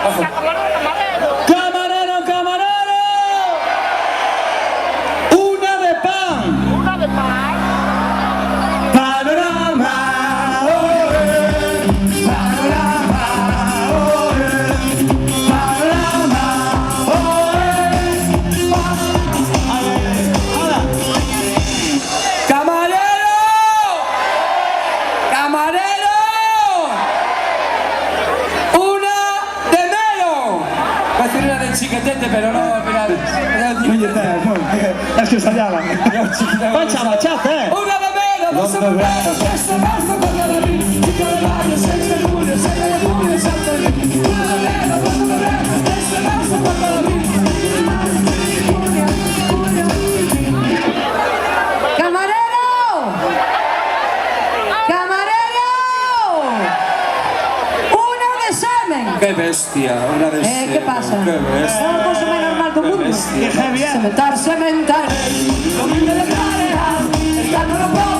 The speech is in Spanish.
Ojo. ¡Camarero, camarero! ¡Una de pan! Una de pan. ¡Panorama! ¡Ole! ¡Panorama! ¡Ole! ¡Panorama! ¡Ole! ¡Ahora! ¡Camarero! ¡Camarero! ¡Una de mero! Va a decir una de chiquetete, pero no, al final. Es que ensayaba. Pancha, machate. ¡Una de mero! ¡Dos sombreros! ¡Esto basta para la vida! ¡Chico de barrio! ¡6 de julio! ¡6 de julio! ¡Santo Domingo! ¡Una de mero! ¡Dos sombreros! ¡Esto basta para la vida! ¡Camarero! ¡Camarero! ¡Una de semen! ¡Qué bestia! Una de semen. ¿Qué pasa? ¡Qué bestia! Es la cosa más normal del mundo. bestia. Qué heavy, ¿eh? Cementar, cementar. Domingo de pareja, el caldo no puedo